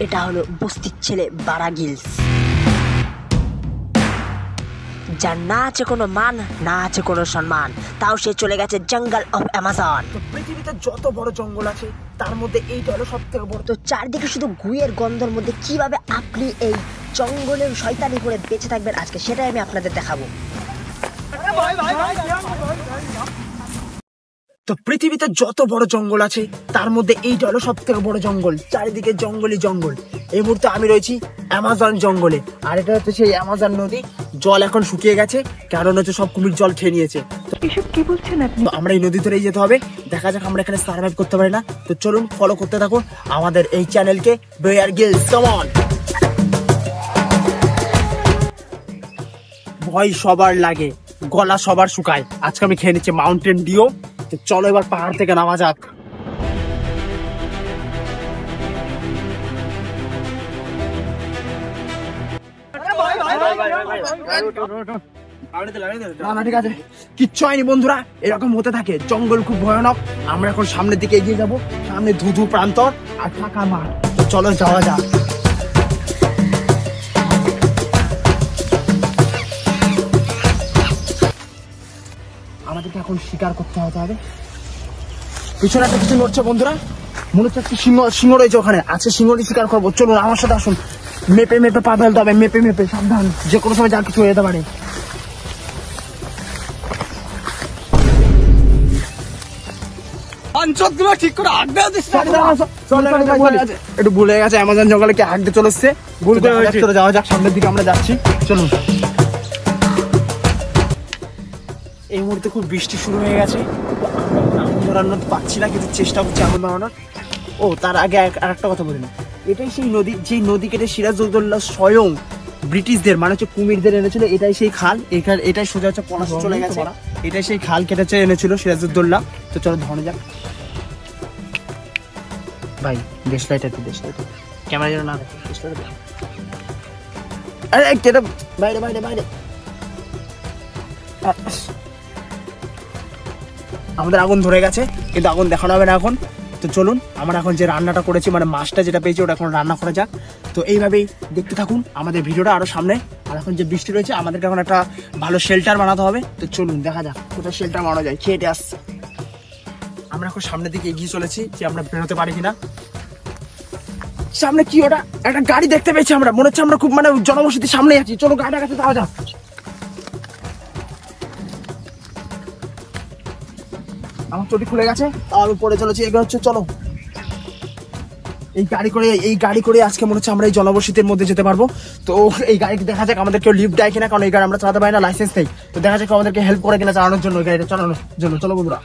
এটা হলো বস্তির ছেলে বারা গিলস, যার না আছে কোনো মান, না আছে কোনো সম্মান, তাও সে চলে গেছে জঙ্গল অফ অ্যামাজন। তো পৃথিবীতে যত বড় জঙ্গল আছে তার মধ্যে এইটা হলো সব থেকে বড়। তো চারদিকে শুধু গুয়ের গন্ধের মধ্যে কিভাবে আপনি এই জঙ্গলের শয়তানি করে বেঁচে থাকবেন আজকে সেটাই আমি আপনাদের দেখাবো। তো পৃথিবীতে যত বড় জঙ্গল আছে তার মধ্যে এইটা হলো সব থেকে বড় জঙ্গল। চারিদিকে জঙ্গলই জঙ্গল। এই মুহূর্তে আমি রয়েছি অ্যামাজন জঙ্গলে, আর এটা হচ্ছে সেই অ্যামাজন নদী। জল এখন শুকিয়ে গেছে, কারণ হচ্ছে সব কুমির জল খেয়ে নিয়েছে। এসব কি বলছেন আপনি? তো আমরা এই নদী ধরেই যেতে হবে, দেখা যাক আমরা এখানে সার্ভাইভ করতে পারি না। তো চলুন ফলো করতে থাকুন আমাদের এই চ্যানেলকে, বেয়ার গিলস। Come on. ভয় সবার লাগে, গলা সবার শুকায়। আজকে আমি খেয়ে নিচ্ছি মাউন্টেন ডিও। তো চলো এবার পাহাড় থেকে নামা যাক। না ঠিক আছে, কিচ্ছু হয়নি বন্ধুরা, এরকম হতে থাকে। জঙ্গল খুব ভয়ানক। আমরা এখন সামনের দিকে এগিয়ে যাব। সামনে ধুধু প্রান্তর আর ফাঁকা মাঠ। তো চলো যাওয়া যাক। আমাদেরকে এখন শিকার করতে হবে। পিছনে একটা কিছু নড়ছে বন্ধুরা, মনে হচ্ছে একটা সিংহ রয়েছে ওখানে। আজকে সিংহটি শিকার করবো। চলুন আমার সাথে আসুন। মেপে মেপে পা ফেলতে হবে, মেপে মেপে, সাবধান, যে কোনো সময় যা কিছু হয়ে যেতে পারে। একটু ভুলে গেছে, অ্যামাজন জঙ্গলে কি হাঁটতে চলেছে। যাওয়া যাক, সামনের দিকে আমরা যাচ্ছি। চলুন। এই মুহূর্তে খুব বৃষ্টি শুরু হয়ে গেছে। আগুন ধরানোর পাচ্ছি না, কিন্তু চেষ্টা করছি আগুন ধরানোর। ও তার আগে আর একটা কথা বলি না, এটাই সেই নদী যে নদী কেটে সিরাজউদ্দৌলা স্বয়ং ব্রিটিশদের মানে হচ্ছে কুমিরদের এনেছিল। এটাই সেই খাল, এটাই সোজা হচ্ছে পলাশে চলে গেছে। এটাই সেই খাল কেটেছে এনেছিল সিরাজউদ্দৌলা। তো চলো ধরে যাক ভাই। দেশ লাইট একটু, দেশ লাইট ক্যামেরা যেন না দেখে, দেশ লাইট। আরে কেটে বাইরে বাইরে বাইরে। আমাদের আগুন ধরে গেছে, কিন্তু আগুন দেখানো হবে না এখন। তো চলুন আমরা এখন যে রান্নাটা করেছি, মানে মাছটা যেটা পেয়েছি ওটা এখন রান্না করা যাক। তো এইভাবেই দেখতে থাকুন আমাদের ভিডিওটা আরো সামনে। আর এখন যে বৃষ্টি রয়েছে, আমাদেরকে এখন একটা ভালো শেল্টার বানাতে হবে। তো চলুন দেখা যাক কোথায় শেল্টার বানানো যায়। খেয়ে আসছে। আমরা এখন সামনের দিকে এগিয়ে চলেছি, যে আমরা বেরোতে পারি কিনা। সামনে কি ওটা? একটা গাড়ি দেখতে পেয়েছি আমরা, মনে হচ্ছে আমরা খুব মানে জনবসতির সামনে আছি। চলো গাড়িটার কাছে যাওয়া যাক। আমার চটি খুলে গেছে আর উপরে চলেছি, এগুলো হচ্ছে। চলো এই গাড়ি করে আজকে মনে হচ্ছে আমরা এই জনবসতির মধ্যে যেতে পারবো। তো এই গাড়িতে দেখা যাক আমাদের কেউ লিফট দেয় কিনা, কারণ এই গাড়ি আমরা চালাতে পারি না, লাইসেন্স নেই। তো দেখা যাক আমাদেরকে হেল্প করে কিনা চালানোর জন্য, এই গাড়িটা চালানোর জন্য। চলো বন্ধুরা,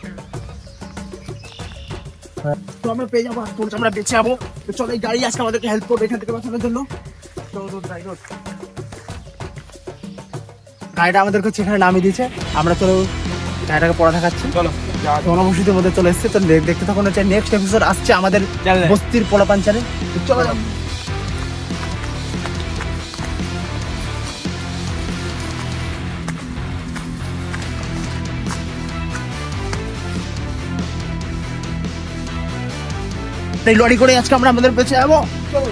তো আমরা পেয়ে যাবো, আমরা বেঁচে যাবো। তো চলো এই গাড়ি আজকে আমাদেরকে হেল্প করবে এখান থেকে বাঁচানোর জন্য। গাড়িটা আমাদেরকে এখানে নামিয়ে দিয়েছে। আমরা চলো গাড়িটাকে পড়া দেখাচ্ছি। চলো জনবসতির মধ্যে চলে এসছে। তো দেখতে তখন হচ্ছে নেক্সট এপিসোড আসছে আমাদের বস্তির পোলাপান চ্যানেল। চলো এই লরি করে আজকে আমরা আমাদের বেঁচে যাবো। চলো